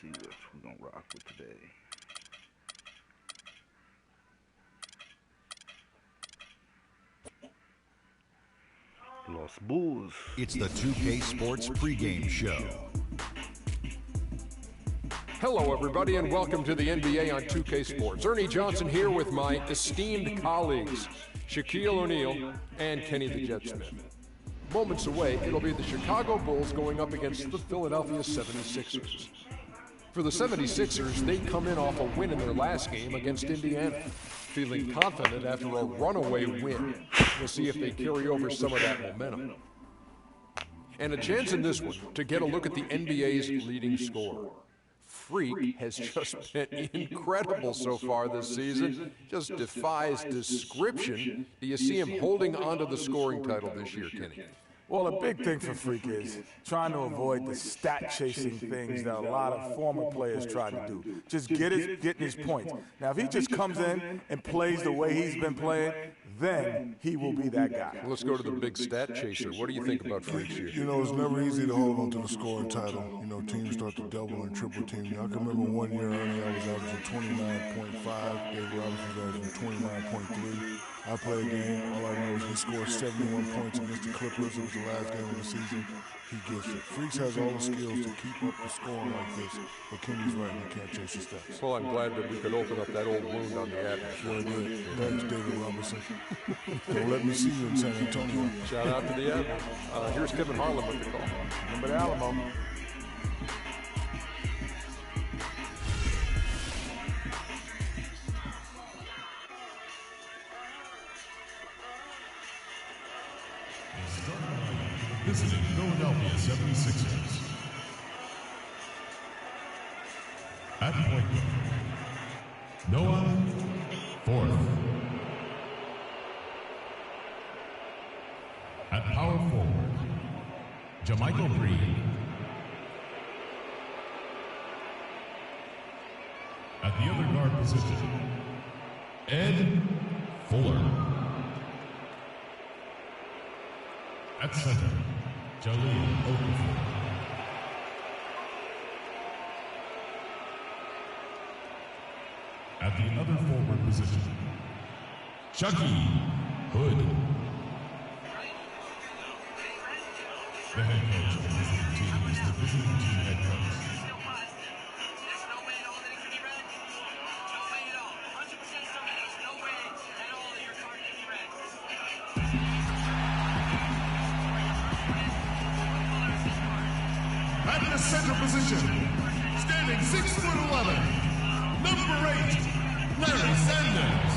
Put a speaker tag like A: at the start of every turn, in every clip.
A: see what we're going to rock with today. Los Bulls.
B: It's the 2K Sports pregame show.
C: Hello, everybody, and welcome to the NBA on 2K Sports. Ernie Johnson here with my esteemed colleagues, Shaquille O'Neal and Kenny the Jet Smith. Moments away, it'll be the Chicago Bulls going up against the Philadelphia 76ers. For the 76ers, they come in off a win in their last game against Indiana, feeling confident after a runaway win. We'll see if they carry over some of that momentum. And a chance in this one to get a look at the NBA's leading scorer. Freak has just been incredible so far this season. Just defies description. Do you see him holding onto the scoring title this year, Kenny?
D: Well, a big thing for Freak is trying to avoid the stat-chasing things that a lot of former players try to do. Just getting his points. Now, if he just comes in and plays the way he's been playing, then he will be that guy.
C: Let's go to the big stat chaser. What do you think about Freak's year?
E: You know, it's never easy to hold on to the scoring title. You know, teams start to double and triple team. I can remember one year earlier I was averaging 29.5. David Robinson was averaging 29.3. I play a game, all I know is he scored 71 points against the Clippers. It was the last game of the season. He gets it. Freaks has all the skills to keep up the scoring like this, but Kenny's right, he can't chase the stats.
C: Well, I'm glad that we could open up that old wound on the atmosphere.
E: Sure did. Thanks, David Robinson. Don't let me see you in San Antonio.
C: Shout out to the Admiral. Here's Kevin Harlan with the call.
D: Remember the Alamo.
F: Visiting Philadelphia 76ers. At point guard, Noah Forth. At power forward, Jamichael Green. At the other guard position, Ed Fuller. At center, Jaleel Okafor. At the other forward position, Chucky Hood. The head coach of the visiting team is the visiting team head coach. At the center position, standing 6'11", number 8, Larry Sanders.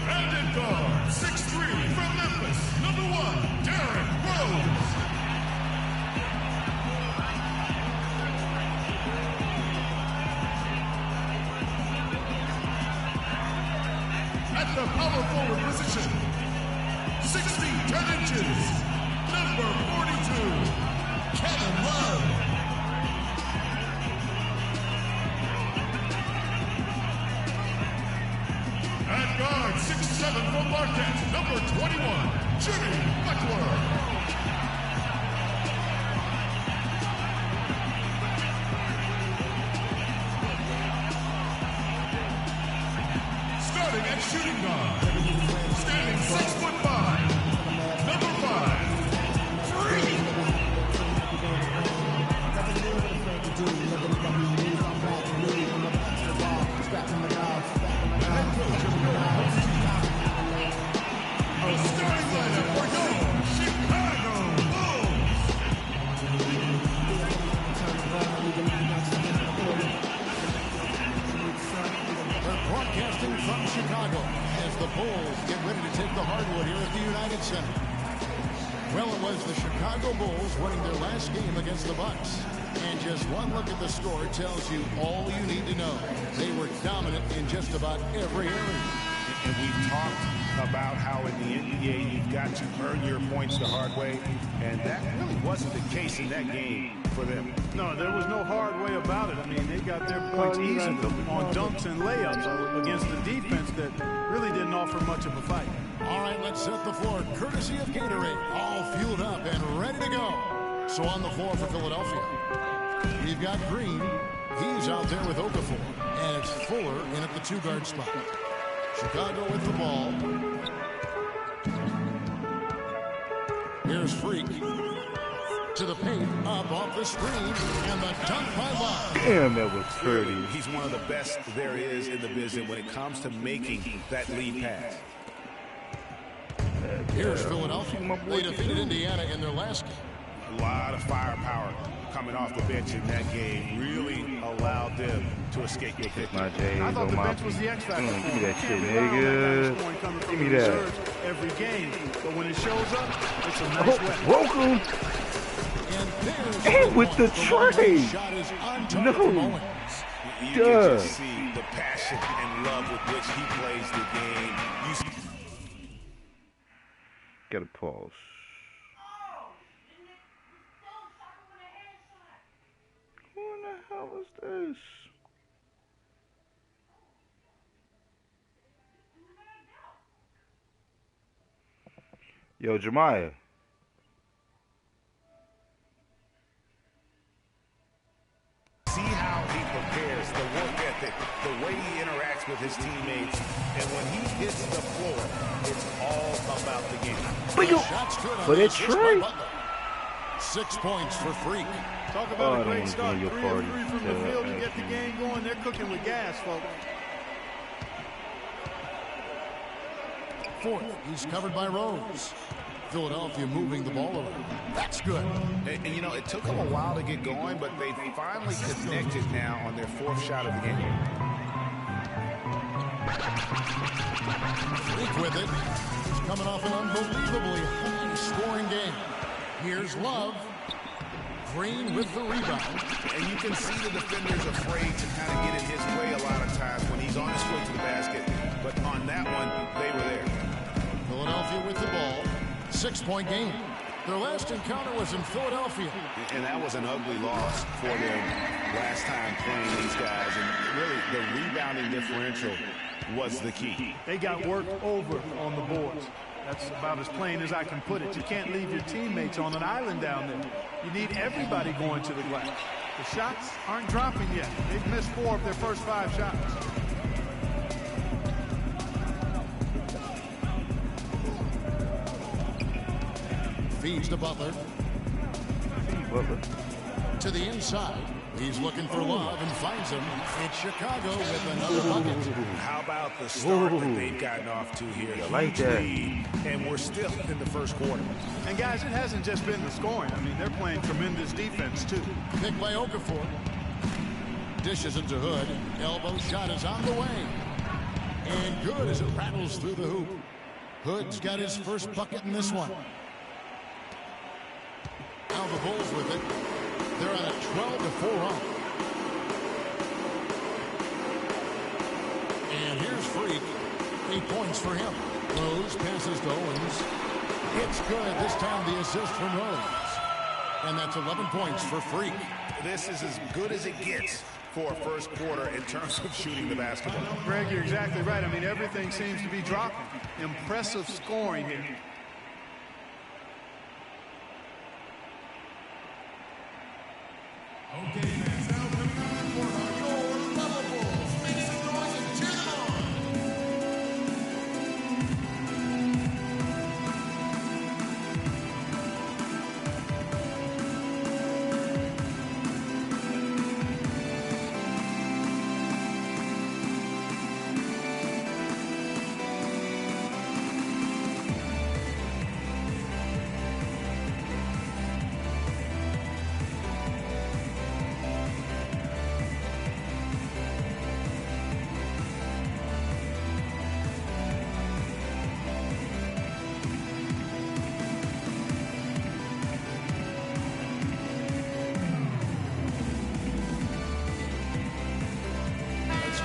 F: And at guard, 6'3", from Memphis, number 1, Derrick Rose. At the power forward position, 6 feet 10 inches, number 42, Kevin Love. At guard, 6'7" from Marquette, number 21, Jimmy Butler. Starting at shooting guard, standing 6'5", number 5, Free. The head coach of the starting lineup for your Chicago Bulls.
G: We're broadcasting from Chicago as the Bulls get ready to take the hardwood here at the United Center. Well, it was the Chicago Bulls winning their last game against the Bucks. And just one look at the score tells you all you need to know. They were dominant in just about every area.
H: And we've talked about how in the NBA you've got to earn your points the hard way, and that really wasn't the case in that game for them.
I: No, there was no hard way about it. I mean, they got their points easy on dunks and layups against the defense that really didn't offer much of a fight.
G: All right, let's set the floor. Courtesy of Gatorade. All fueled up and ready to go. So on the floor for Philadelphia, we've got Green. He's out there with Okafor. And it's Fuller in at the 2-guard spot. Chicago with the ball. Here's Freak. To the paint, up off the screen, and the dunk by Love.
A: Damn, that was pretty.
H: He's one of the best there is in the business when it comes to making that lead pass.
G: Here's Philadelphia. They defeated Indiana in their last game.
H: A lot of firepower coming off the bench in that game really allowed them to escape the pick.
A: My J's
I: I thought
A: on
I: the
A: my
I: bench was the X factor.
A: give me that shit,
I: Can't rely on
A: nigga.
I: that scoring coming from
A: Give me
I: the
A: that.
I: reserves every game, but when it shows up, it's a nice weapon.
A: Welcome.
G: And there's
A: And with the tray.
G: shot is on top
A: No.
G: from Owens.
H: You
A: Duh.
H: can just see the passion and love with which he plays the game.
A: Gotta pause. Who in the hell is this? Yo, Jemiah.
H: See how he prepares, the work ethic, the way he interacts with his teammates, and when he hits the floor, it's all about the game.
G: Shots good on
A: But
G: the
A: it's
G: assist by
A: Trey.
G: Butler. 6 points for Freak.
I: Talk
A: Oh,
I: about
A: I
I: a
A: don't
I: great
A: wanna
I: start.
A: join your
I: 3
A: party.
I: of 3 from the
A: Yeah,
I: field to
A: yeah.
I: get the game going. They're cooking with gas, folks.
G: Fourth, he's covered by Rose. Philadelphia moving the ball around. That's good.
H: And you know, it took them a while to get going, but they finally connected now on their 4th shot of the game.
G: Freak with it. He's coming off an unbelievably high-scoring game. Here's Love. Green with the rebound.
H: And you can see the defenders afraid to kind of get in his way a lot of times when he's on his way to the basket. But on that one, they were there.
G: Philadelphia with the ball. 6-point game. Their last encounter was in Philadelphia.
H: And that was an ugly loss for them last time playing these guys. And really, the rebounding differential was the key.
I: They got work over on the boards. That's about as plain as I can put it. You can't leave your teammates on an island down there. You need everybody going to the glass. The shots aren't dropping yet. They've missed 4 of their first 5 shots.
G: Feeds to Butler.
A: Butler.
G: To the inside. He's looking for Love and finds him. It's Chicago with another bucket.
H: How about the start that they've gotten off to here?
A: I like that.
H: Lead, and we're still in the first quarter.
I: And guys, it hasn't just been the scoring. I mean, they're playing tremendous defense, too.
G: Picked by Okafor. Dishes into Hood. Elbow shot is on the way. And good as it rattles through the hoop. Hood's got his first bucket in this one. Now the Bulls with it. They're on a 12-4 run. And here's Freak. 8 points for him. Rose passes to Owens. It's good. This time the assist from Rose. And that's 11 points for Freak.
H: This is as good as it gets for a first quarter in terms of shooting the basketball.
I: Greg, you're exactly right. I mean, everything seems to be dropping. Impressive scoring here.
F: Okay, fans, now coming up to the court are your Level Bulls. Make some noise and cheer them on.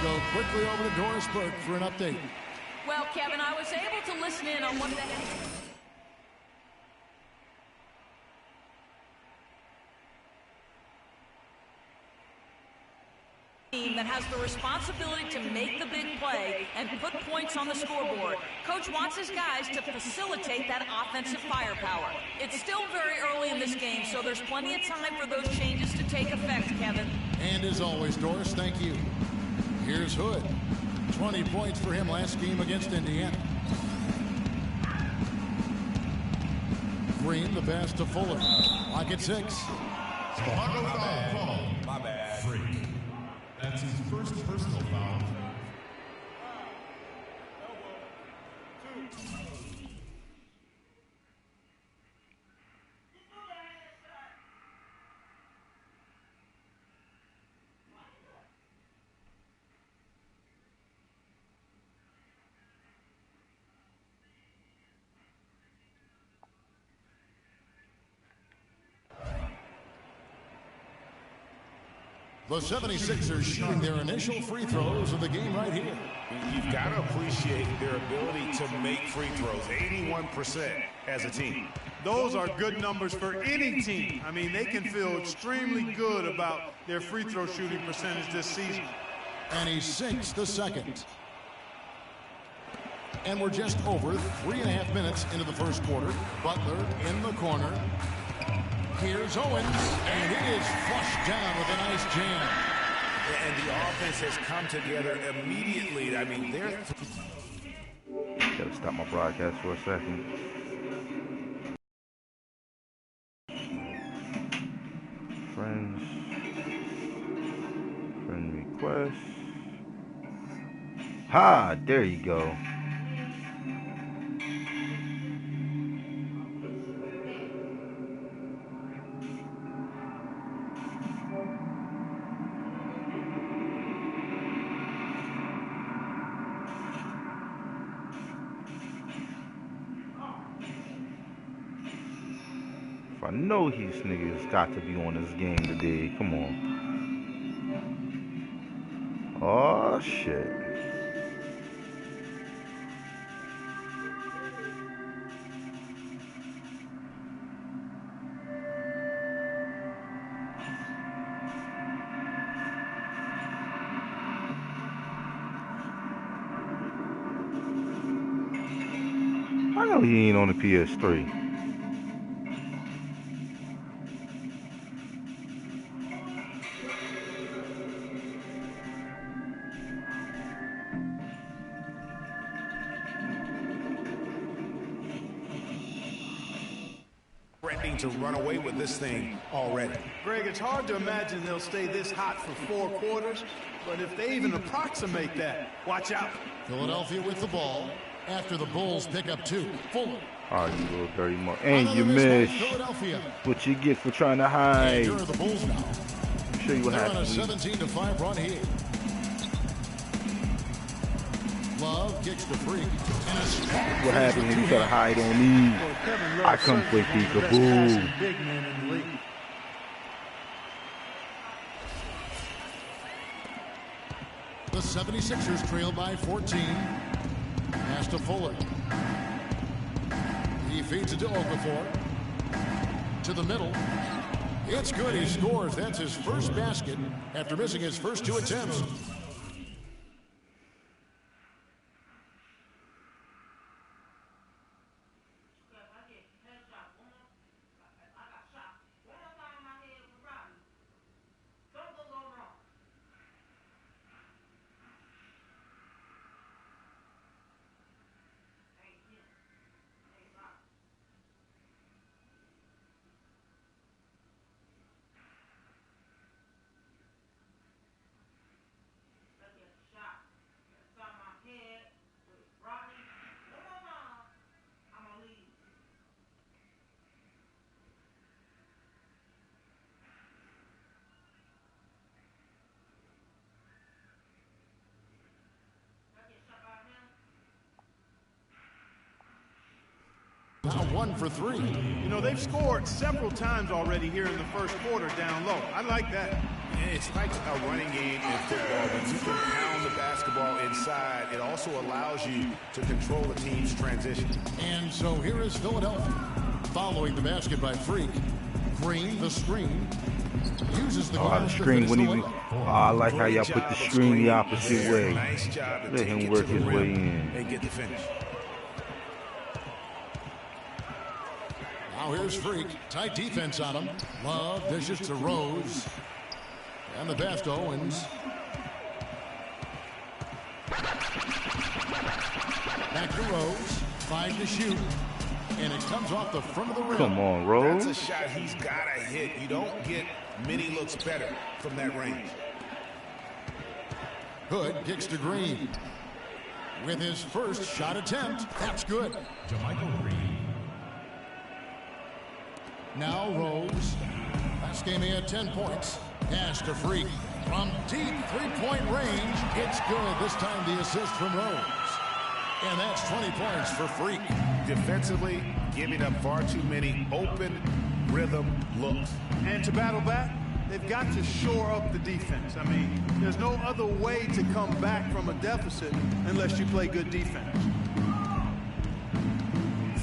G: Go quickly over to Doris Burke for an update.
J: Well, Kevin, I was able to listen in on what the heck. team that has the responsibility to make the big play and put points on the scoreboard. Coach wants his guys to facilitate that offensive firepower. It's still very early in this game, so there's plenty of time for those changes to take effect, Kevin.
G: And as always, Doris, thank you. Here's Hood. 20 points for him last game against Indiana. Green, the pass to Fuller. Lock at 6.
F: Chicago foul call.
H: My bad.
F: Freak. That's his first personal foul.
G: The 76ers shooting their initial free throws of the game right here.
H: You've got to appreciate their ability to make free throws. 81% as a team.
I: Those are good numbers for any team. I mean, they can feel extremely good about their free throw shooting percentage this season.
G: And he sinks the second. And we're just over 3.5 minutes into the first quarter. Butler in the corner. Here's Owens, and it is flushed down with a nice jam.
H: And the offense has come together immediately. I mean, they're...
A: Gotta stop my broadcast for a second. Friends. Friend request. Ha! There you go. I know these niggas got to be on this game today. Come on. Oh, shit. I know he ain't on the PS3.
H: To run away with this thing already.
I: Greg, it's hard to imagine they'll stay this hot for 4 quarters, but if they even approximate that, watch out.
G: Philadelphia with the ball after the Bulls pick up 2. Fuller.
A: Oh, you little dirty mother. And you miss. What you get for trying to hide.
G: Here are the Bulls now.
A: I'll show you what happens.
G: They're on a 17-5 run here. Love kicks the Freak.
A: What happens when you try to hide on me? I come for peekaboo.
G: The 76ers trail by 14. Pass to Fuller. He feeds it to Okafor. To the middle. It's good. He scores. That's his first basket after missing his first 2 attempts. Now 1 for 3.
I: You know, they've scored several times already here in the first quarter down low. I like that.
H: It's like a running game in football. When you can pound the basketball inside, it also allows you to control the team's transition.
G: And so here is Philadelphia. Following the basket by Freak. Green, the screen. Uses the
A: Oh, the
G: glass to
A: screen
G: finish
A: wouldn't
G: the
A: even.
G: layup.
A: Oh, I like how y'all put the screen the opposite way.
H: Nice job to
A: Let
H: take
A: him
H: it
A: work
H: to the
A: his way
H: rim
A: in.
H: and get the finish.
G: Now here's Freak. Tight defense on him. Love dishes to Rose. And the pass to Owens. Back to Rose. 5 to shoot. And it comes off the front of the rim.
A: Come on, Rose.
H: That's a shot he's got to hit. You don't get many looks better from that range.
G: Hood kicks to Green. With his first shot attempt. That's good.
F: DeMichael Green.
G: Now Rose. Last game he had 10 points. Pass to Freak. From deep three-point range. It's good. This time the assist from Rose. And that's 20 points for Freak.
H: Defensively, giving up far too many open rhythm looks.
I: And to battle back, they've got to shore up the defense. I mean, there's no other way to come back from a deficit unless you play good defense.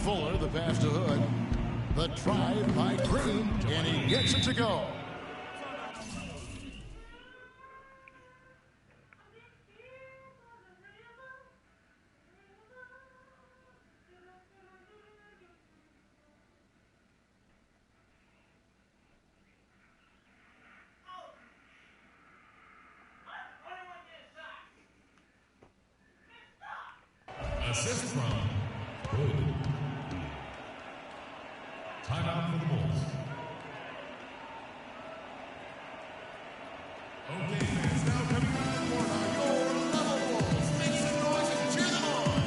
G: Fuller, the pass to Hood. The drive by Green, and he gets it to go.
F: Assist from Hood. Timeout for the Bulls. Okay, fans, now coming out of the court are your level Bulls. Make some noise and cheer them on.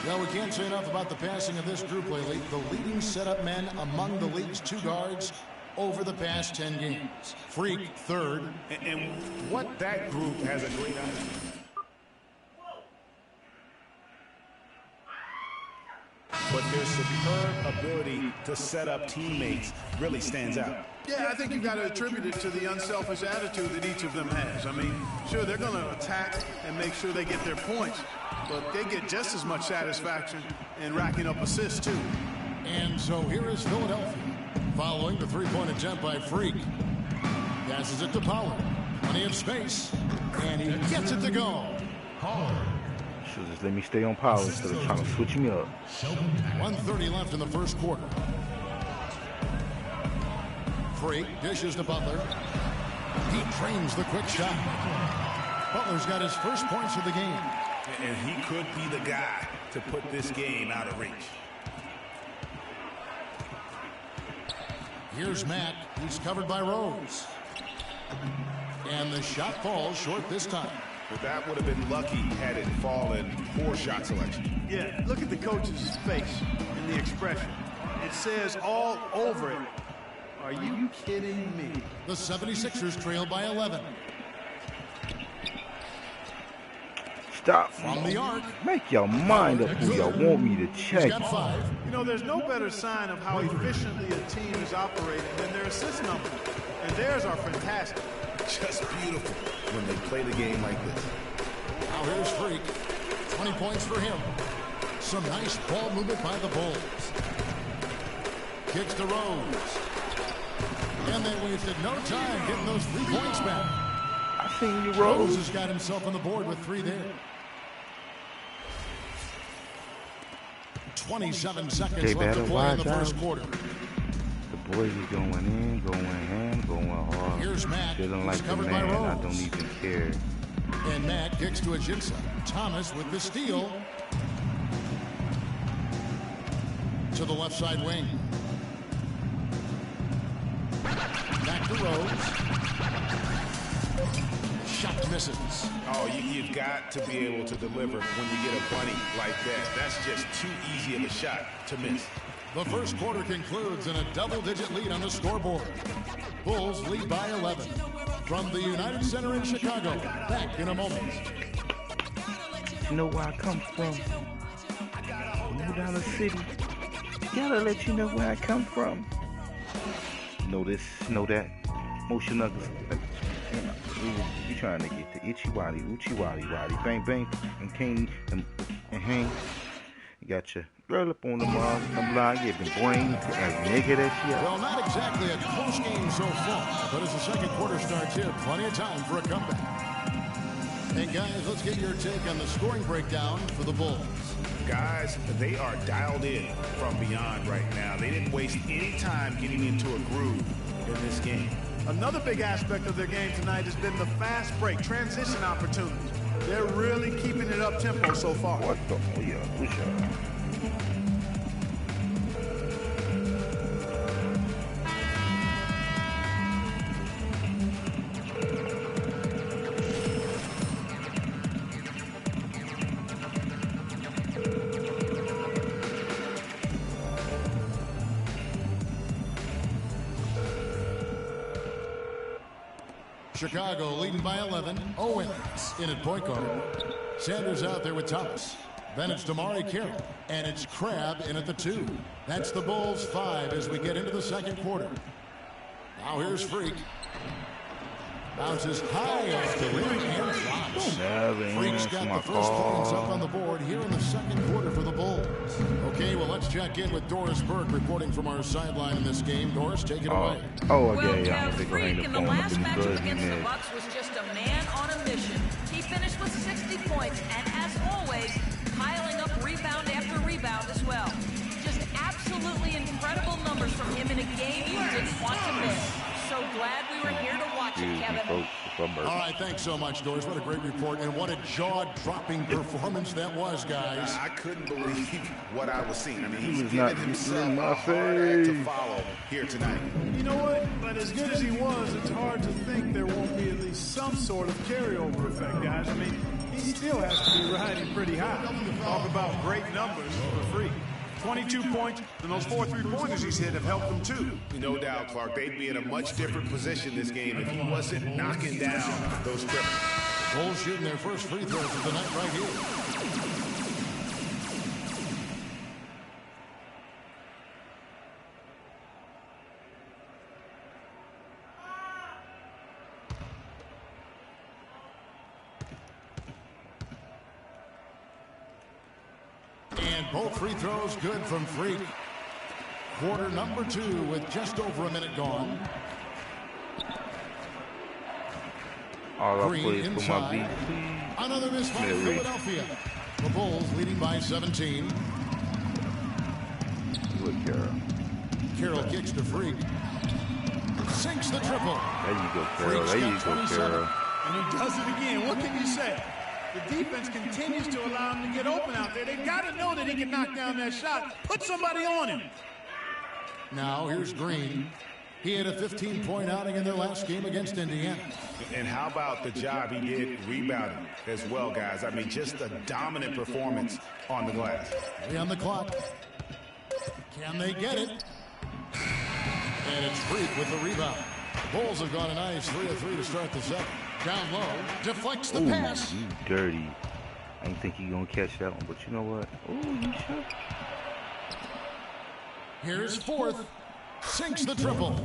G: Well, we can't say enough about the passing of this group lately. The leading setup men among the league's 2 guards over the past 10 games. Freak, third.
H: And what that group has agreed on. But their superb ability to set up teammates really stands out.
I: Yeah, I think you've got to attribute it to the unselfish attitude that each of them has. I mean, sure, they're going to attack and make sure they get their points, but they get just as much satisfaction in racking up assists, too.
G: And so here is Philadelphia, following the three-point attempt by Freak. Passes it to Pollard. Plenty of space, and he gets it to go.
F: Pollard.
A: Should just let me stay on power instead of trying to switch me up.
G: 1:30 left in the first quarter. Freak dishes to Butler. He trains the quick shot. Butler's got his first points of the game.
H: And he could be the guy to put this game out of reach.
G: Here's Matt. He's covered by Rose. And the shot falls short this time.
H: But that would have been lucky had it fallen. Poor shot selection.
I: Yeah, look at the coach's face and the expression. It says all over it, are you kidding me?
G: The 76ers trail by 11.
A: Stop.
G: From the arc.
A: Make your mind up who y'all want me to check.
G: He's got 5.
I: You know, there's no better sign of how efficiently a team is operating than their assist numbers. And theirs are fantastic.
H: Just beautiful when they play the game like this.
G: Now here's Freak. 20 points for him. Some nice ball movement by the Bulls. Kicks to Rose. And they wasted no time getting those 3 points back.
A: I seen you,
G: Rose
A: Rose.
G: has got himself on the board with 3 there. 27 seconds
A: They
G: left to
A: better
G: play in the
A: watch
G: first
A: out.
G: quarter.
A: The boys is going in, going ham, going hard.
G: Here's Matt.
A: Feeling
G: He's
A: like the
G: covered by
A: man. I
G: Rose.
A: don't even care.
G: And Matt kicks to Ajinça. Thomas with the steal. To the left side wing. Back to Rose. Shot misses.
H: Oh, you've got to be able to deliver when you get a bunny like that. That's just too easy of a shot to miss.
G: The first quarter concludes in a double-digit lead on the scoreboard. Bulls lead by 11. From the United Center in Chicago, back in a moment.
A: You know where I come from. New Dollar City. Gotta let you know where I come from. Know this, know that. Motion knuckles. You trying to get the itchy waddy, oochie waddy, waddy, bang bang, and cane and hang. Got your girl up on the line, getting brain nigga that shit.
G: Well, not exactly a close game so far, but as the second quarter starts here, plenty of time for a comeback. And guys, let's get your take on the scoring breakdown for the Bulls.
H: Guys, they are dialed in from beyond right now. They didn't waste any time getting into a groove in this game.
I: Another big aspect of their game tonight has been the fast break, transition opportunities. They're really keeping it up tempo so far.
A: What the? Oh yeah, good shot.
G: Chicago leading by 11. Owens in at point guard. Sanders out there with Thomas. Then it's Damari Carroll. And it's Crabb in at the 2. That's the Bulls 5 as we get into the second quarter. Now here's Freak. Bounces high off the rim and drops. Freak's got the first points up on the board here in the second quarter for the Bulls. Okay, well, let's check in with Doris Burke reporting from our sideline in this game. Doris, take it away.
J: Well, Kev, Freak in the last matchup against the Bucks was just a man on a mission. He finished with 60 points, and as always, piling up rebound after rebound as well. Just absolutely incredible numbers from him in a game you didn't want to miss. So glad we were here to watch it, Kevin.
G: All right, thanks so much, Doris. What a great report, and what a jaw-dropping performance that was, guys.
H: I couldn't believe what I was seeing. I mean, he's
A: giving
H: himself a hard act to follow here tonight.
I: You know what? But as good as he was, it's hard to think there won't be at least some sort of carryover effect, guys. I mean, he still has to be riding pretty high. Talk about great numbers for Freak. 22 points, and those 4 3-pointers he's hit have helped them too.
H: No doubt, Clark. They'd be in a much different position this game if he wasn't knocking down those triples.
G: Bulls shooting their first free throws of the night right here. And both free throws good from Freak. Quarter number 2 with just over a minute gone. Green inside. Another miss by Philadelphia. The Bulls leading by 17.
A: Look, Carroll.
G: Carroll kicks to Freak. Sinks the triple.
A: There you go, Carroll. There you go, Carroll.
I: And he does it again. What can you say? The defense continues to allow him to get open out there. They've got to know that he can knock down that shot. Put somebody on him.
G: Now here's Green. He had a 15-point outing in their last game against Indiana.
H: And how about the job he did rebounding as well, guys? I mean, just a dominant performance on the glass.
G: 3 on the clock. Can they get it? And it's Freak with the rebound. The Bulls have gone a nice 3 of 3 to start the second. Down low, deflects the pass.
A: You dirty. I didn't think he gonna catch that one, but you know what? Oh, you should.
G: Here's fourth. Sinks the triple.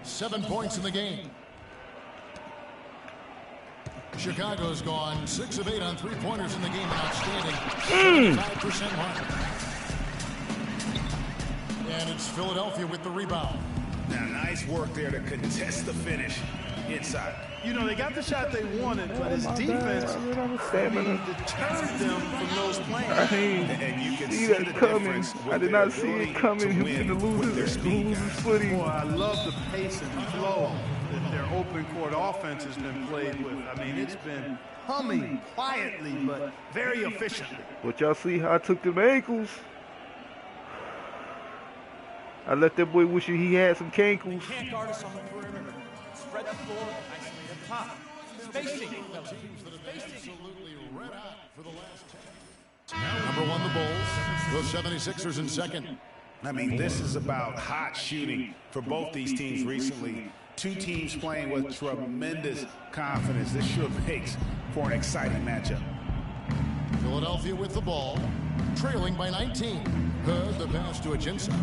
G: 7 points in the game. Chicago's gone 6 of 8 on 3-pointers in the game. Outstanding. 75% mark. And it's Philadelphia with the rebound.
H: Now, nice work there to contest the finish inside.
I: You know, they got the shot they wanted, but his defense deterred them from those plays.
H: And you can see
A: that coming. I did not see it coming. He was going to lose his footing.
I: Boy, I love the pace and flow that their open court offense has been played with. I mean, it's been humming quietly, but very efficiently.
A: But y'all see how I took them ankles? I let that boy wish he had some cankles.
K: They can't guard us on the perimeter. Spread the floor, isolate up top. Spacing.
G: Absolutely red hot for the last 10. Number 1, the Bulls. The 76ers in second.
H: I mean, this is about hot shooting for both these teams recently. 2 teams playing with tremendous confidence. This sure makes for an exciting matchup.
G: Philadelphia with the ball, trailing by 19. Hood, the pass to Ajinça.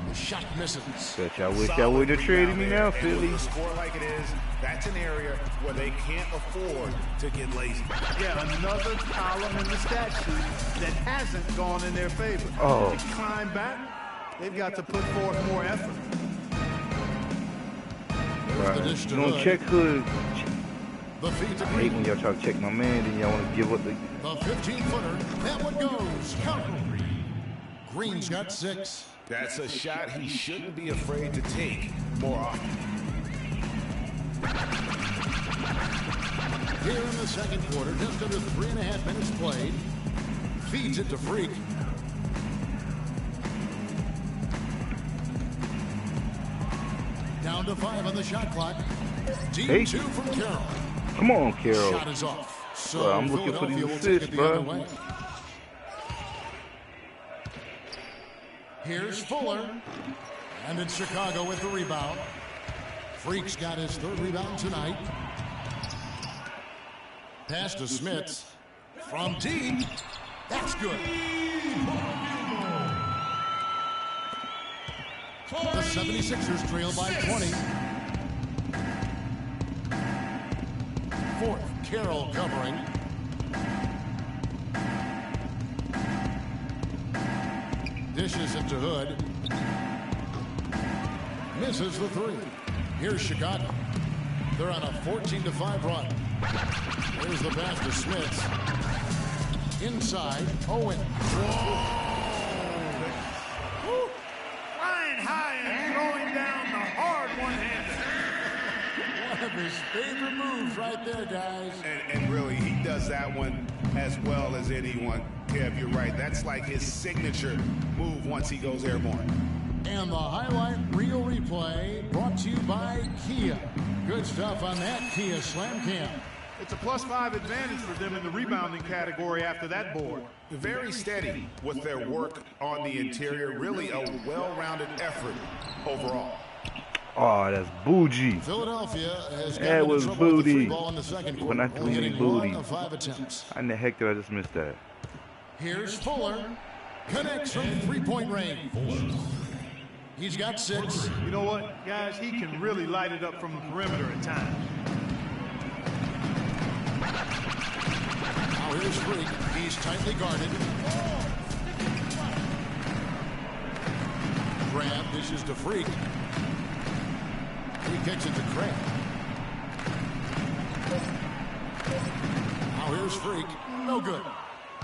G: The shot misses.
A: Bet y'all wish y'all would have traded me now, Philly.
H: With a score like it is, that's an area where they can't afford to get lazy.
I: Yeah, another column in the stat sheet that hasn't gone in their favor.
A: Oh.
I: To climb back, they've got to put forth more effort.
A: Right. You don't check Hood.
G: The feed to
A: I hate when y'all try to check my man, then y'all want to give up the...
G: The 15-footer. That one goes. Count. Green's got 6.
H: That's a shot he shouldn't be afraid to take more often.
G: Here in the second quarter, just under 3.5 minutes played. Feeds it to Freak. Down to 5 on the shot clock. Deep 2 from Carroll.
A: Come on, Carroll.
G: Shot is off. So
A: bro, I'm looking for these assists, bro.
G: Here's Fuller. And it's Chicago with the rebound. Freak's got his 3rd rebound tonight. Pass to Smits. From deep. That's good. The 76ers trail by 20. 4th, Carroll covering. Dishes it to Hood. Misses the 3. Here's Chicago. They're on a 14-5 run. Here's the pass to Smits. Inside, Owen.
I: Woo. Flying high and throwing down the hard one-hander.
G: One of his favorite moves right there, guys.
H: And really, he does that one as well as anyone. Kev, you're right. That's like his signature move once he goes airborne.
G: And the highlight reel replay brought to you by Kia. Good stuff on that Kia Slam Cam.
I: It's a +5 advantage for them in the rebounding category after that board.
H: Very steady with their work on the interior. Really a well-rounded effort overall.
A: Oh, that's bougie.
G: Philadelphia has
A: that was booty.
G: Ball in the second
A: When I
G: quarter,
A: threw booty.
G: 1 of 5 attempts.
A: How in the heck did I just miss that?
G: Here's Fuller. Connects from 3-point range. He's got 6.
I: You know what, guys? He can really light it up from the perimeter at times.
G: Now here's Freak. He's tightly guarded. Grab dishes to Freak. He kicks it to Craig. Now here's Freak. No good.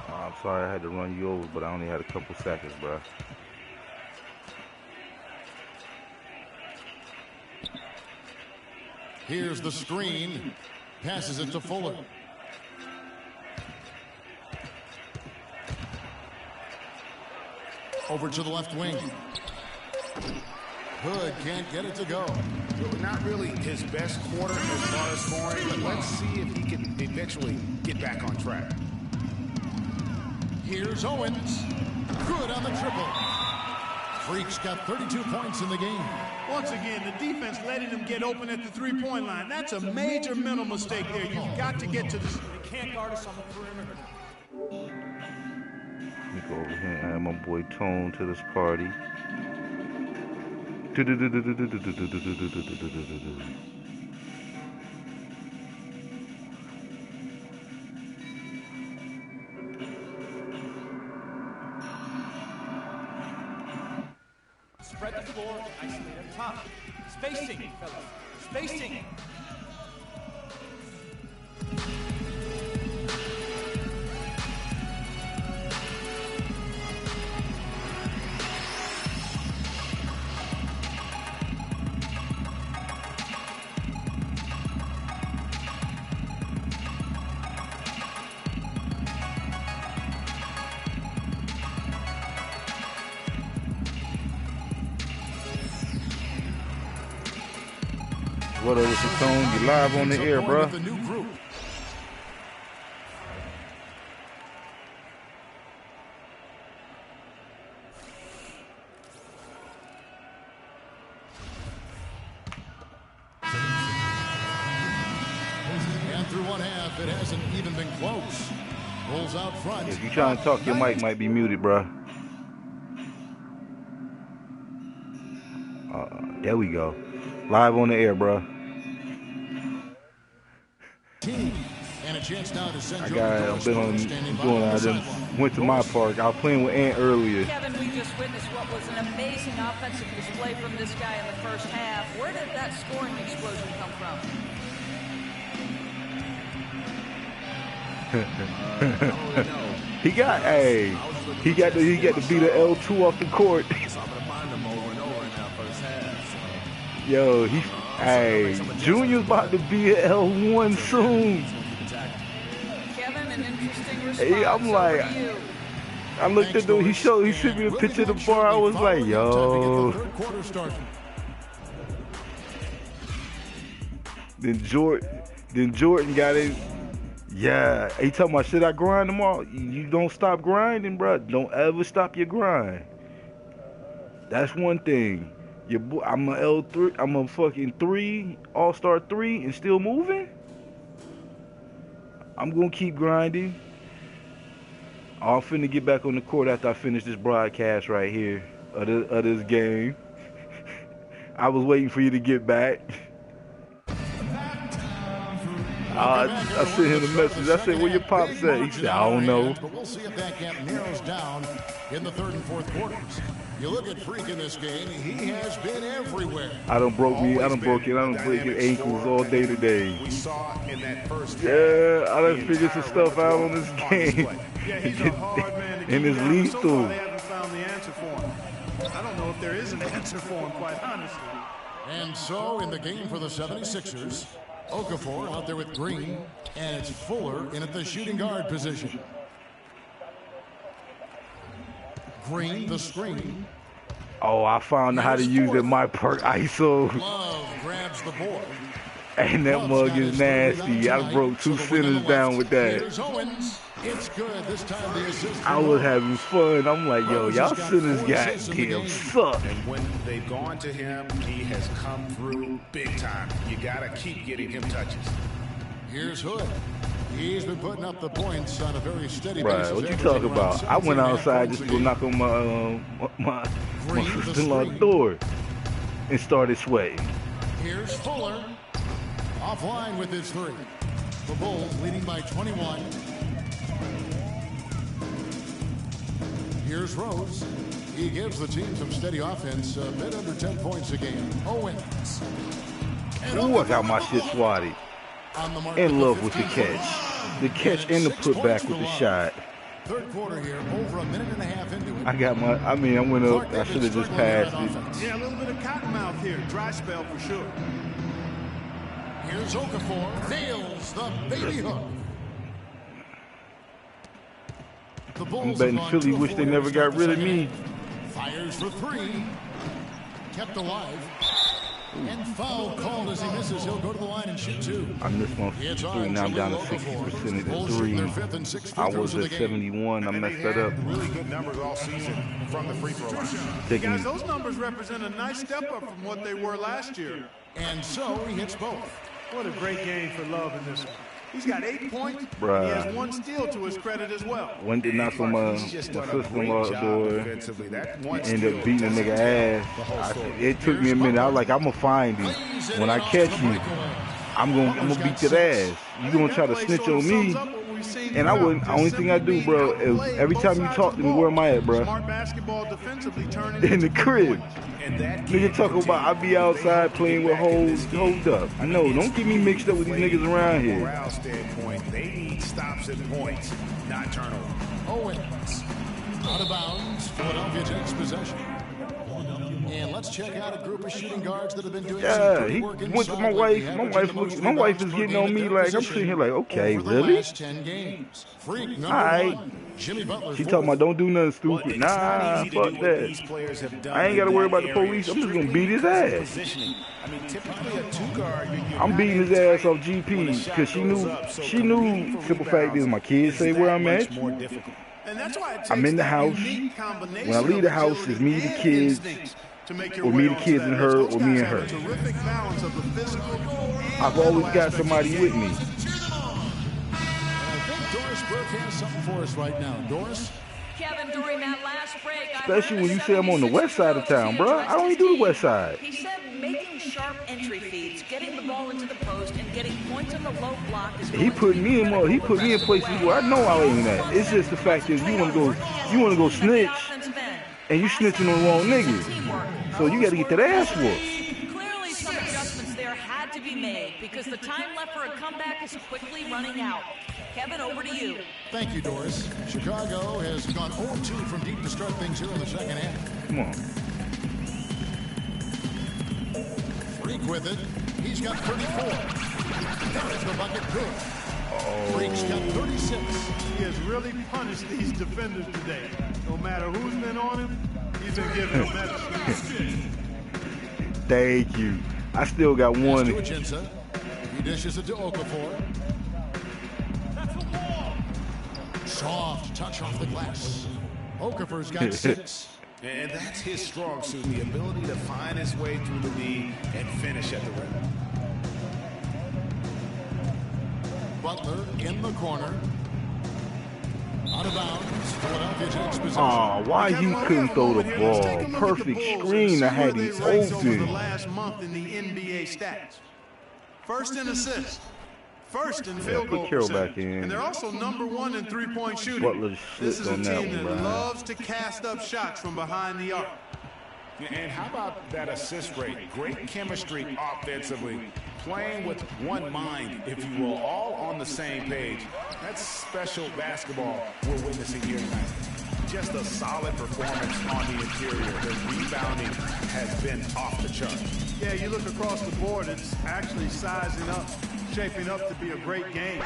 A: Oh, I'm sorry I had to run you over, but I only had a couple seconds, bro.
G: Here's the screen. Passes it to Fuller. Over to the left wing. Hood can't get it to go.
H: Not really his best quarter as far as scoring, but let's see if he can eventually get back on track.
G: Here's Owens. Good on the triple. Freak's got 32 points in the game.
I: Once again, the defense letting him get open at the 3-point line. That's a major mental mistake there. You've got to get to the...
K: They can't guard us on the perimeter.
A: Let me go over here and add my boy Tone to this party.
K: Spread the floor, isolate up top. Spacing, fellas. Spacing.
A: What up, Mr. Tone? You live on the air, bro.
G: And through one half, it hasn't even been close. Bulls out front.
A: If you trying to talk, your mic might be muted, bro. There we go. Live on the air, bro.
G: And a chance now to send
A: I just went to my park. I was playing with Ant earlier.
J: Kevin, we just witnessed what was an amazing offensive display from this guy in the first half. Where did that scoring explosion come from?
A: He got to beat the L2 off the court. Yo, Junior's about to be an L1 soon.
J: Kevin, an interesting response.
A: Hey, I'm like, I looked at the, he sent me the picture of the bar. I was like, yo. Then Jordan got it. Yeah, he talking about, should I grind tomorrow? You don't stop grinding, bro. Don't ever stop your grind. That's one thing. I'm a L3. I'm a fucking 3, All-Star 3, and still moving. I'm gonna keep grinding. I'm finna get back on the court after I finish this broadcast right here of this game. I was waiting for you to get back. I sent him a message. I said, "Where your pop at?" He said, "I don't know."
G: But we'll see if that gap narrows down in the third and fourth quarters. You look at Freak in this game; he has been everywhere.
A: I done broke his ankles all day today.
H: We saw in that first half.
A: Yeah, I done figured some stuff out on this game.
I: Yeah, he's a hard man to keep
A: And it's
I: down.
A: lethal.
I: So far, they haven't found the answer for him. I don't know if there is an answer for him, quite honestly.
G: And so, in the game for the 76ers, Okafor out there with Green, and it's Fuller in at the shooting guard position. Green, the screen.
A: Oh, I found out how to use it. My perk ISO.
G: Love grabs the board.
A: And that mug is nasty. I broke 2 centers down with that.
G: Here's Owens. It's good. This time the assist.
A: I was having fun. I'm like, yo, y'all centers goddamn suck.
H: And when they've gone to him, he has come through big time. You gotta keep getting him touches.
G: Here's Hood. He's been putting up the points on a very steady
A: Right,
G: basis.
A: what you talking about? I went outside just to go knock on my sister-in-law's door and started sweating.
G: Here's Fuller. Offline with his 3. The Bulls leading by 21. Here's Rose. He gives the team some steady offense, a bit under 10 points a game. Owens.
A: Ooh, I got my shit swatted. In love with the catch. The catch and the putback with the shot.
G: Third quarter here, over a minute and a half into it.
A: I went up. I should have just passed it.
I: Yeah, a little bit of cottonmouth here. Dry spell for sure.
G: Here's Okafor. Nails the baby hook.
A: I'm betting Philly wish they never got rid of me.
G: Fires for 3. Kept alive. And foul called as he misses. He'll go to the line and shoot 2.
A: I missed one 3. Now I'm down to 60% of the 3. I was at 71. I messed that up.
H: Really good numbers all season from the free throw line.
I: Guys, those numbers represent a nice step up from what they were last year.
G: And so he hits both.
I: What a great game for Love in this one. He's got 8 points.
A: Bruh.
I: He has 1 steal to his credit as well.
A: One did knock on my sister-in-law's door. Ended up beating a nigga ass. It took me a minute. I was like, I'm going to find him. When I catch you, I'm gonna beat that ass. You going to try to snitch on me. And only thing I do, bro, is every time you talk to me, where am I at, bro? In the crib. Nigga talking about I be outside playing with hoes. Hold up. I know. Don't get me mixed up with these niggas around here.
H: Morale standpoint, they need stops and points, not turnovers.
G: Owens out of bounds. Philadelphia takes possession. And let's check out a group of shooting guards that have been doing
A: Yeah, he went to my wife. My wife is getting on me like, I'm sitting here like, okay, really? All right. She talking about don't do nothing stupid. Nah, fuck that. I ain't got to worry about the police. I'm just going to beat his ass. I'm beating his ass off GP because she knew, simple fact is my kids say where I'm at. I'm in the house. When I leave the house, it's me, the kids, or me, the kids and her, or me and her. I've always got somebody with me.
G: Doris Burke has something for us right now. Doris?
J: Kevin Durant during that last break.
A: Especially when you say I'm on the west side of town, bro. I don't even do the west side.
J: He said making sharp entry feeds, getting the ball into the post, and getting points on the low block is.
A: He put me in places where I know I ain't at. It's just the fact that you want to go snitch, and you snitching on the wrong nigga. So you got to get that ass whooped.
J: Clearly, some adjustments there had to be made because the time left for a comeback is quickly running out. Kevin, over to you.
G: Thank you, Doris. Chicago has gone 0-2 from deep to start things here in the second half.
A: Come on.
G: Freak with it. He's got 34. There's the bucket good. Freak's got 36.
I: He has really punished these defenders today. No matter who's been on him, he's been giving them medicine.
A: Thank you. I still got one.
G: He dishes it to Okafor. Soft touch off the glass. Okafor's got 6.
H: And that's his strong suit, the ability to find his way through the D and finish at the rim.
G: Butler in the corner. Out of bounds. Philadelphia takes possession.
A: Oh, why you couldn't throw the ball? Perfect screen. I had it
I: Over the
A: open.
I: last month in the NBA stats. First in assists. First in field goal percentage. And they're also #1 in three-point shooting.
A: Butler
I: This is a
A: on that
I: team
A: one,
I: that
A: Brian.
I: loves to cast up shots from behind the arc.
H: And how about that assist rate? Great chemistry offensively. Playing with one mind, if you will, all on the same page. That's special basketball we're witnessing here tonight. Just a solid performance on the interior. The rebounding has been off the chart.
I: Yeah, you look across the board, it's actually sizing up, shaping up to be a great game.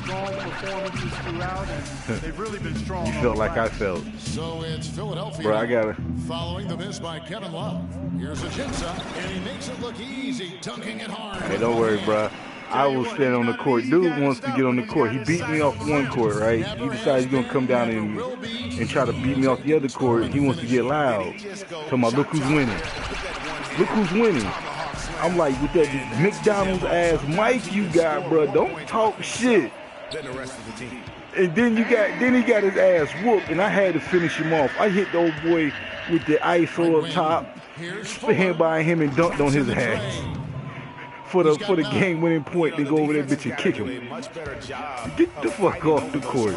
I: Strong performances throughout, and they've really been strong.
A: You felt like I felt.
G: So it's Philadelphia.
A: Bro, I got it.
G: Following the miss by Kevin Love. Here's a Jinsa, and he makes it look easy, dunking it hard.
A: Hey, don't worry, bro. I will stand on the court. Dude wants to get on the court. He beat me off one court, right? He decides he's going to come down and try to beat me off the other court. He wants to get loud. Talking about, look who's winning. Look who's winning. I'm like, with that McDonald's ass mic you got, bro, don't talk shit. And then he got his ass whooped, and I had to finish him off. I hit the old boy with the ISO up top, spin by him and dunked on his ass. For the game-winning point, they go over that bitch and kick him. Get the fuck off the court.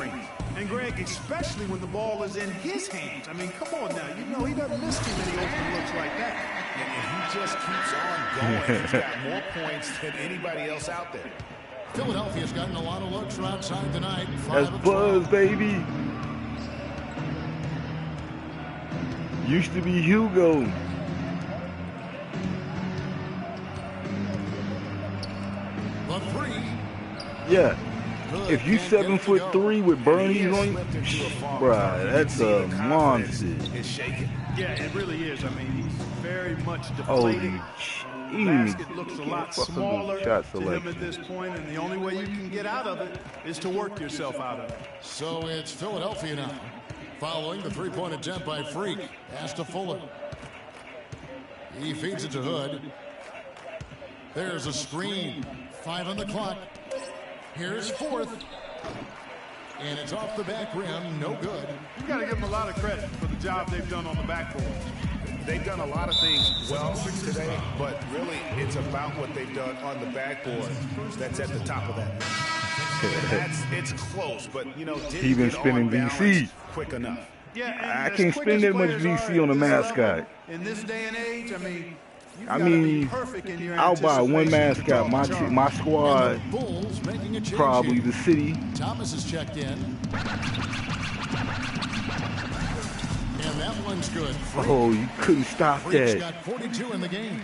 I: And Greg, especially when the ball is in his hands. I mean, come on now. You know he doesn't miss too many open looks like that.
H: And he just keeps on going. He's got more points than anybody else out there.
G: Philadelphia's gotten a lot of looks from outside tonight.
A: That's Buzz, baby. Used to be Hugo.
G: The 3.
A: Yeah. If you 7'3" with Bernie's on you, bruh, that's a monster.
I: Yeah, it really is. I mean, he's very much deflated. The basket looks a lot smaller to him at this point, and the only way you can get out of it is to work yourself out of it.
G: So it's Philadelphia now. Following the three-point attempt by Freak. Pass to Fuller. He feeds it to Hood. There's a screen. 5 on the clock. Here's 4th. And it's off the back rim. No good.
I: You got to give them a lot of credit for the job they've done on the backboard.
H: They've done a lot of things well today, but really it's about what they've done on the backboard that's at the top of that. It's close, but you know,
A: he been spinning VC
H: quick enough.
I: Yeah,
A: I can't spend that much VC on a mascot.
I: In this day and age,
A: I mean, I'll buy one mascot. My squad, probably the city.
G: Thomas is checked in. And that one's good.
A: Oh, you couldn't stop
G: Freak's
A: that.
G: got 42 in the game.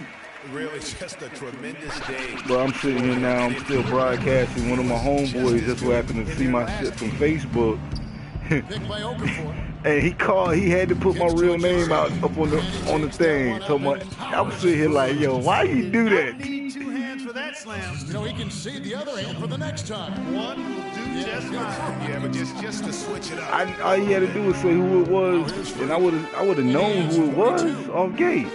H: Really just a tremendous day.
A: Bro, I'm sitting here now. I'm still broadcasting. One of my homeboys just so happened to see my shit from Facebook.
G: Picked by Okafor.
A: And he called. He had to put my real name out up on the thing. So I was sitting here like, yo, why you do that?
I: Need 2 hands for that slam.
G: You know, he can see the other hand for the next time.
I: One will do just fine.
H: Yeah, but just to switch it up.
A: All he had to do was say who it was, and I would have known who it was off gate.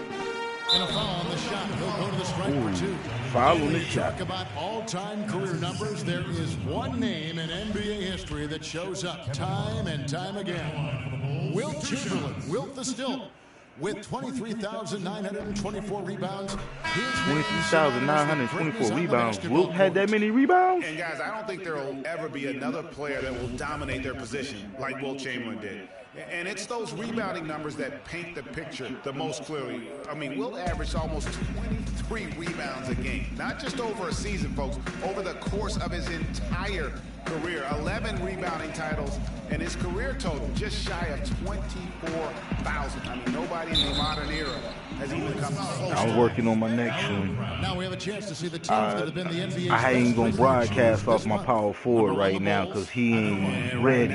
G: And a foul on the shot. He'll go to the strike for 2.
A: Foul on the
G: When we
A: shot.
G: talk about all-time career numbers, there is one name in NBA history that shows up time and time again. Wilt Chamberlain, Wilt the Stilt, with 23,924 rebounds.
A: 23,924 rebounds. Wilt had that many rebounds?
H: And guys, I don't think there will ever be another player that will dominate their position like Wilt Chamberlain did. And it's those rebounding numbers that paint the picture the most clearly. I mean, Wilt averaged almost 23 rebounds a game. Not just over a season, folks, over the course of his entire career. 11 rebounding titles, and his career total just shy of 24,000. I mean, nobody in the modern era has even come close.
A: I'm working on my next one.
G: Now we have a chance to see the teams that have been the NBA.
A: I ain't gonna broadcast off my power forward right now because he ain't ready.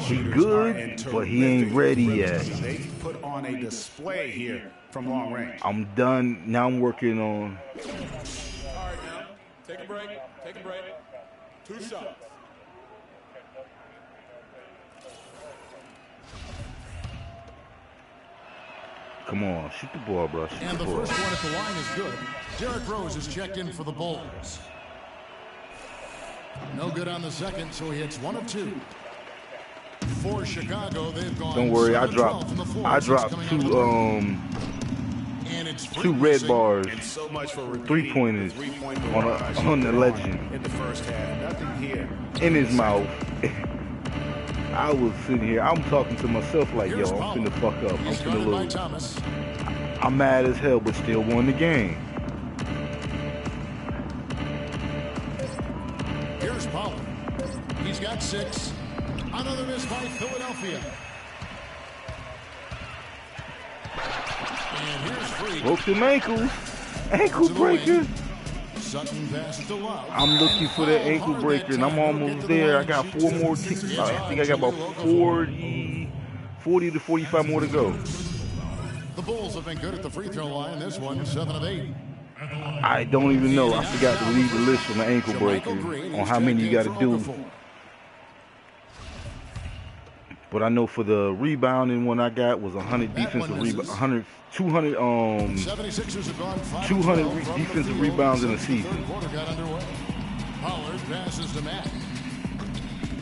A: He good, but he ain't ready yet.
H: They put on a display here from long range.
A: I'm done. Now I'm working on.
C: All right, now, take a break. Take a break. 2 shots.
A: Come on, shoot the ball, bro. Shoot
G: And the
A: the ball.
G: first one at the line is good. Derrick Rose is checked in for the Bulls. No good on the second, so he hits 1 of 2. For Chicago, they've gone.
A: Don't worry, I dropped 2 red bars, 3-pointers on the legend
H: in the first half. Nothing here.
A: in his mouth. I was sitting here, I'm talking to myself like, yo, I'm finna fuck up. I'm finna lose. I'm mad as hell, but still won the game.
G: Here's Pollard. He's got 6. Another miss by Philadelphia. And here's Free.
A: Broke some ankles. Ankle breaker.
G: Sutton passed to Love.
A: I'm looking for that ankle breaker, and I'm almost there. I got 4 more kicks. I think I got about 40 to 45 more to go.
G: The Bulls have been good at the free throw line. This one, 7 of 8.
A: I don't even know. I forgot to read the list from the ankle breaker on how many you got to do. But I know for the rebounding one I got was 100 defensive rebounds, 200 defensive rebounds in a season.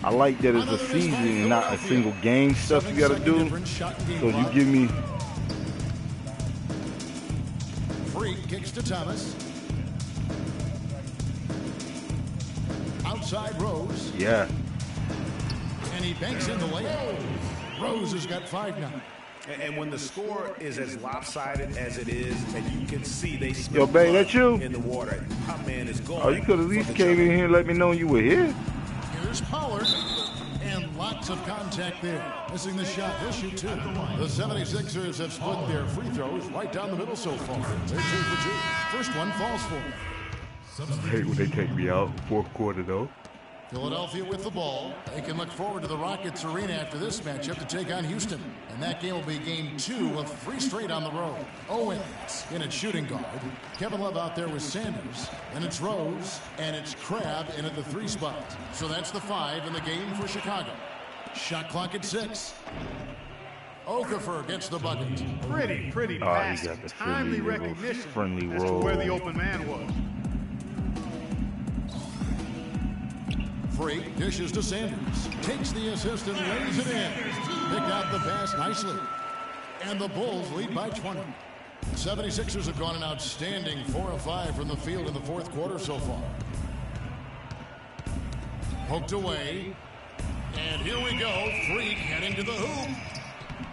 A: I like that it's a season and not a single game stuff you got to do. So you give me.
G: Free kicks to Thomas. Outside Rose.
A: Yeah.
G: And he banks in the layup. Rose has got 5 now.
H: And when the score is as lopsided as it is, and you can see they
A: Yo, babe, that you?
H: in the water, my man is going.
A: Oh, you could at least came in here and let me know you were here.
G: Here's Pollard. And lots of contact there. Missing the shot. He'll shoot 2. The 76ers have split their free throws right down the middle so far. They're 2 for 2. First one falls for them.
A: I hate when they take me out. 4th quarter, though.
G: Philadelphia with the ball. They can look forward to the Rockets Arena after this matchup to take on Houston. And that game will be game 2 of 3 straight on the road. Owens in at shooting guard. Kevin Love out there with Sanders. And it's Rose. And it's Crabbe in at the 3 spot. So that's the 5 in the game for Chicago. Shot clock at 6. Okafor gets the bucket.
I: Pretty fast, timely recognition as to where the open man was.
G: Free dishes to Sanders. Takes the assist and lays it in. Picked out the pass nicely. And the Bulls lead by 20. 76ers have gone an outstanding 4 of 5 from the field in the 4th quarter so far. Poked away. And here we go. Freak heading to the hoop.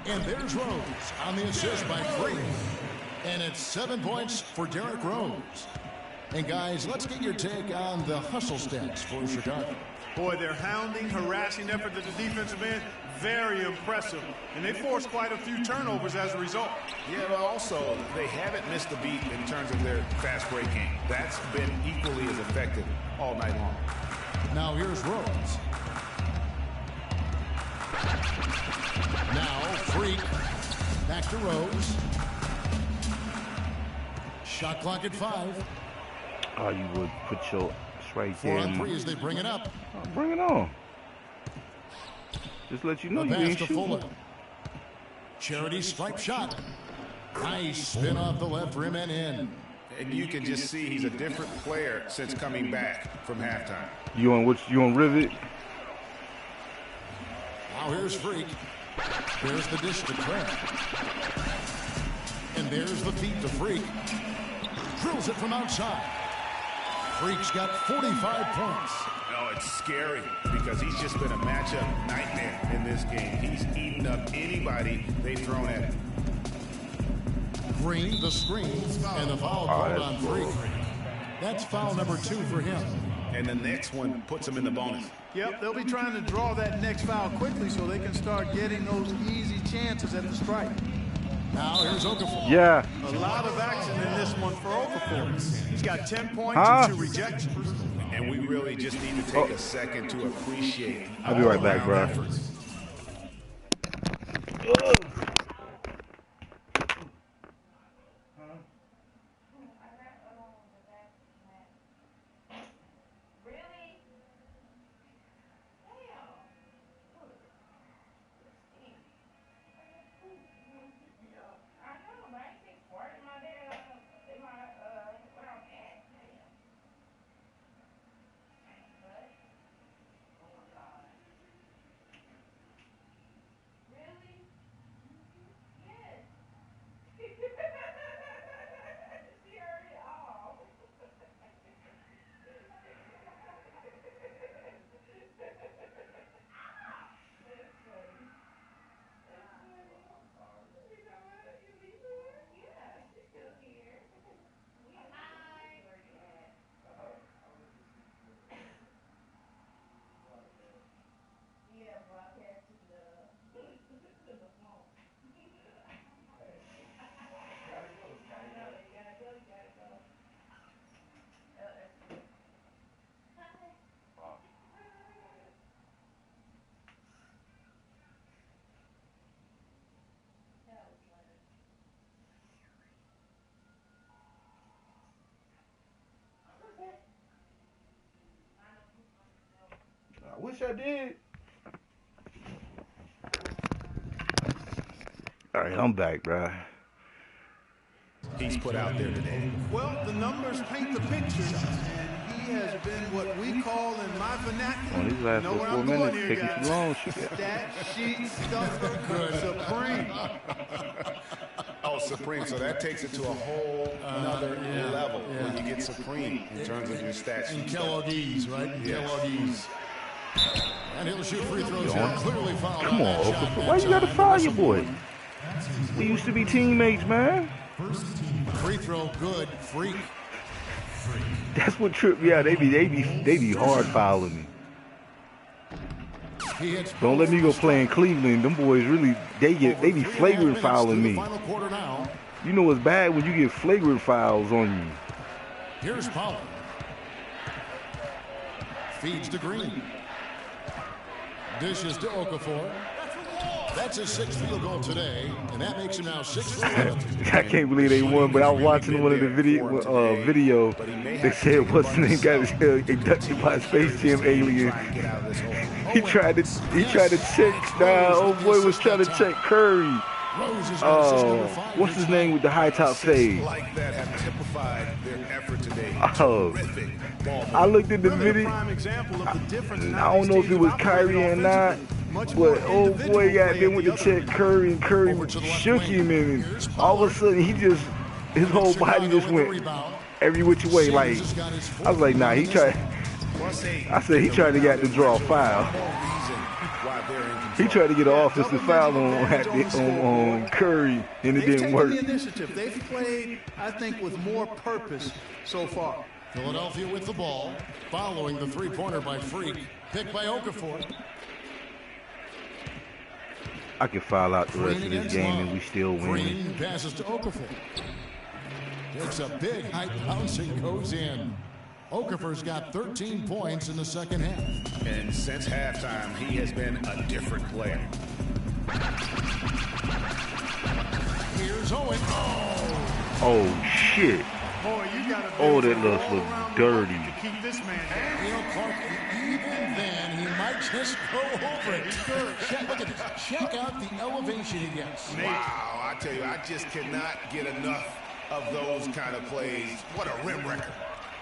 G: And there's Rose on the assist by Freak. And it's 7 points for Derrick Rose. And guys, let's get your take on the hustle stats for Chicago.
I: Boy, their hounding, harassing effort at the defensive end, very impressive. And they forced quite a few turnovers as a result.
H: Yeah, but also, they haven't missed a beat in terms of their fast break game. That's been equally as effective all night long.
G: Now here's Rose. Now Freak. Back to Rose. Shot clock at 5.
A: Oh, you would put your right
G: 4
A: there.
G: on 3 as they bring it up.
A: Oh, bring it on. Just let you know you ain't shooting.
G: Charity stripe shot. Nice spin off the left rim and in.
H: And you can just see he's a different player since coming back from halftime.
A: You on rivet?
G: Now here's Freak. There's the dish to Trent. And there's the feed to Freak. Drills it from outside. Freak's got 45 points.
H: Oh, it's scary because he's just been a matchup nightmare in this game. He's eaten up anybody they've thrown at him.
G: Green, the screen, and the foul called on Freak. That's foul number 2 for him.
H: And the next one puts him in the bonus.
I: Yep, they'll be trying to draw that next foul quickly so they can start getting those easy chances at the strike.
G: Now here's Okafor.
A: Yeah.
I: A lot of action in this one for Okafor. He's got 10 points and 2 rejections.
H: And we really just need to take a second to appreciate.
A: I'll be right back, bro. I wish I did. All right, I'm back, bro.
H: He's put out there today.
I: Well, the numbers paint the picture, and he has been what we call in my vernacular.
A: On these last 4 minutes, taking too long.
I: Stat sheet stuffer supreme.
H: Oh, supreme. So that takes it to a whole another level when you get supreme in terms of your stats.
G: And Kellogg's, right? Yes. Kellogg's. And he'll shoot free throws. Clearly fouled.
A: Come on, Okafor. Why you gotta foul your boy? We used to be teammates, man.
G: Free throw, good. Freak.
A: That's what tripped me out. They be hard fouling me. Don't let me go play in Cleveland. Them boys really, they be flagrant fouling me. You know it's bad when you get flagrant fouls on you.
G: Here's Pollard. Feeds to Green. Dishes to Okafor. That's his 6th field goal today, and that makes him now 6 for 11.
A: I can't believe they won, but I was watching one of the video. They said, what's his name got inducted by Space Jam alien. He tried to check. Oh boy, was trying to check Curry. What's his name with the high top fade? I looked at the video. I don't know if it was Kyrie or not. But old boy got there with the check Curry, and Curry shook him, and all of a sudden his whole body just went every which way. Like, I was like, nah, he tried. I said he tried to get the draw foul. He tried to get an offensive foul on Curry, and it didn't work.
I: The initiative. They've played, I think, with more purpose so far.
G: Philadelphia with the ball, following the three-pointer by Freak, picked by Okafor.
A: I can foul out the rest of this game and we still win.
G: Green passes to Okafor. Takes a big high bounce and goes in. Okafor's got 13 points in the second half.
H: And since halftime, he has been a different player.
G: Here's Owen.
A: Oh, shit.
I: Boy, you gotta
A: that looks dirty.
I: Keep this man down.
G: You know, Clark, even then, he might just go over it. Look at this. Check out the elevation he gets.
H: Wow, I tell you, I just cannot get enough of those kind of plays. What a rim wrecker.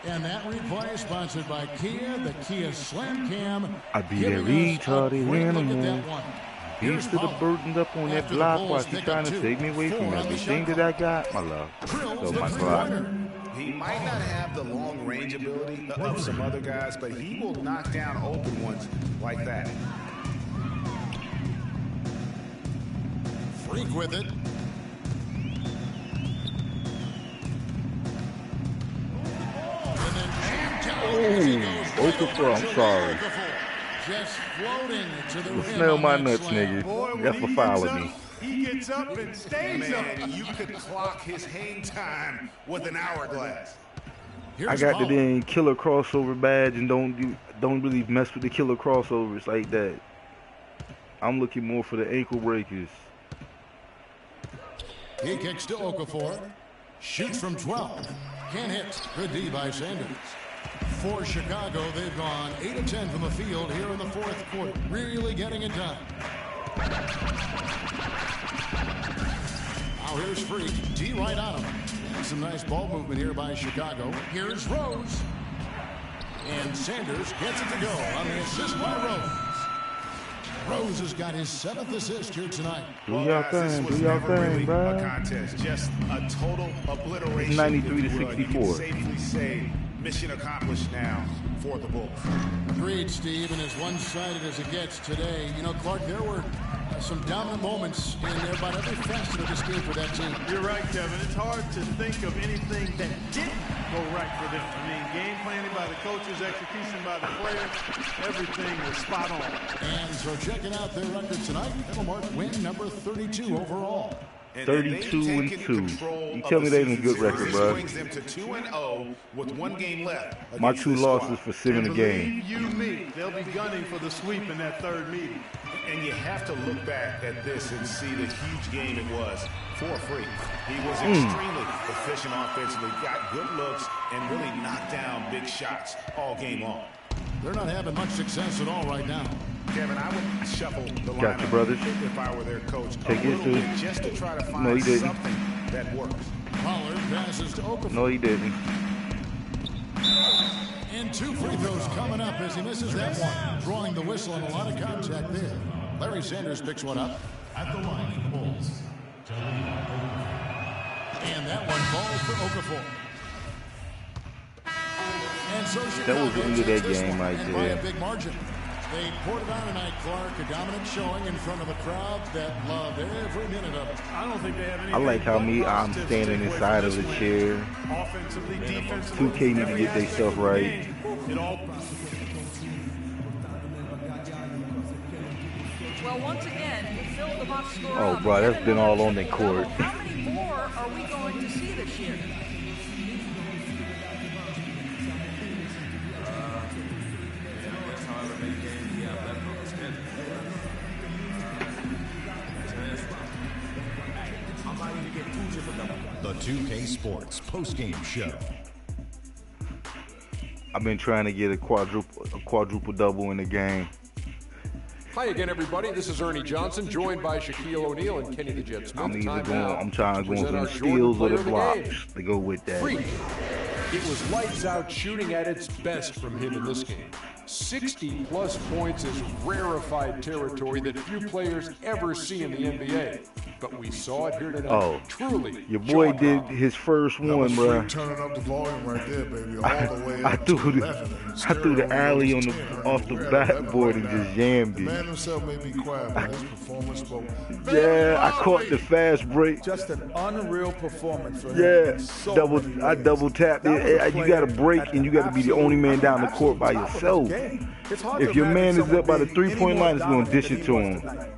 G: And that replay is sponsored by Kia, the Kia Slam Cam.
A: I be a retarded animal. He should have burdened up on that block while she's trying to take me away from everything that I got, my love. So my block.
H: He might not have the long range ability of some other guys, but he will knock down open ones like that.
G: Freak with it.
A: Okafor, I'm sorry.
G: Just floating to the rim.
A: Smell my nuts, nigga. That's what followed me.
I: He gets up and stays up.
H: Man, you could clock his hang time with an hourglass.
A: I got the dang killer crossover badge and don't really mess with the killer crossovers like that. I'm looking more for the ankle breakers.
G: He kicks to Okafor. Shoots from 12. Can't hit. Good D by Sanders. For Chicago, they've gone 8 of 10 from the field here in the fourth quarter. Really getting it done. Now here's Freak. D right on him. And some nice ball movement here by Chicago. Here's Rose. And Sanders gets it to go on the assist by Rose. Rose has got his 7th assist here tonight.
A: Do y'all thing, do y'all thing, bro.
H: A contest, just a total obliteration.
A: 93 to 64.
H: Safely say, mission accomplished now for the Bulls.
G: Agreed, Steve, and as one-sided as it gets today. You know, Clark, there were some dominant moments in there about every facet of this game for that team.
I: You're right, Kevin. It's hard to think of anything that didn't go right for them. I mean, game planning by the coaches, execution by the players, everything was spot on.
G: And so checking out their record tonight, that'll mark win number 32 overall.
A: 32-2. You tell me they in a good record, bro.
H: Brings them to 2-0 with 1 game left.
A: My 2 losses for 7 a game.
I: You me, they'll be gunning for the sweep in that third meeting.
H: And you have to look back at this and see the huge game it was for Freak. He was extremely efficient offensively, got good looks, and really knocked down big shots all game long.
G: They're not having much success at all right now.
H: Kevin, I would shuffle the
A: Got you,
H: lineup
A: brothers.
H: if I were their coach
A: Take it too.
H: just to try to find
A: No, he didn't.
H: something that works.
G: Pollard passes to Okafor.
A: No, he didn't.
G: And 2 free throws coming up as he misses that one. Drawing the whistle and a lot of contact there. Larry Sanders picks one up.
F: At the line, the Bulls.
G: And that one falls for Okafor. And so Chicago
A: That was the end of that
G: takes this
A: game
G: one,
A: right
G: and by
A: there.
G: a big margin. They poured it on tonight, Clark. A dominant showing in front of a crowd that loved every minute of it.
I: I don't think they have any.
A: I like how I'm standing inside of the chair.
I: Offensively, defensively.
A: 2K need to get their stuff right.
I: It all.
J: Well, once again, Phil the box score.
A: Oh, bro, that's been all on the court.
J: How many more are we going to see this year?
B: The 2K Sports postgame show.
A: I've been trying to get a quadruple double in the game.
C: Hi again, everybody. This is Ernie Johnson, joined by Shaquille O'Neal and Kenny the Jet Smith.
A: I'm trying to go for the steals or the blocks to go with that.
C: Freak. It was lights out shooting at its best from him in this game. 60-plus points is rarefied territory that few players ever see in the NBA. But we saw it here tonight.
A: Oh,
C: truly.
A: Your boy did his first one, bro.
E: Turning up the volume right there, baby. All the way
A: I
E: up
A: threw
E: to
A: the
E: 11.
A: I threw the alley on the off the backboard and just jammed
E: The
A: it.
E: man himself may be quiet, but his performance spoke.
A: Yeah, I caught the fast break.
D: Just an unreal performance for him.
A: Yeah,
D: So
A: I double tapped it. You got to break and you got to be the only man down the court by yourself. If your man is up by the 3-point line, it's going to dish it to him.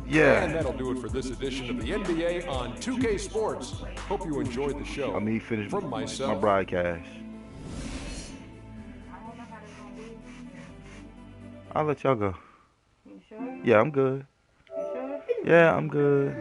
A: Yeah.
C: And that'll do it for this edition of the NBA on 2K Sports. Hope you enjoyed the show.
A: He finished
C: From myself,
A: my broadcast. I'll let y'all go.
L: You sure?
A: Yeah, I'm good.
L: You sure?
A: Yeah, I'm good.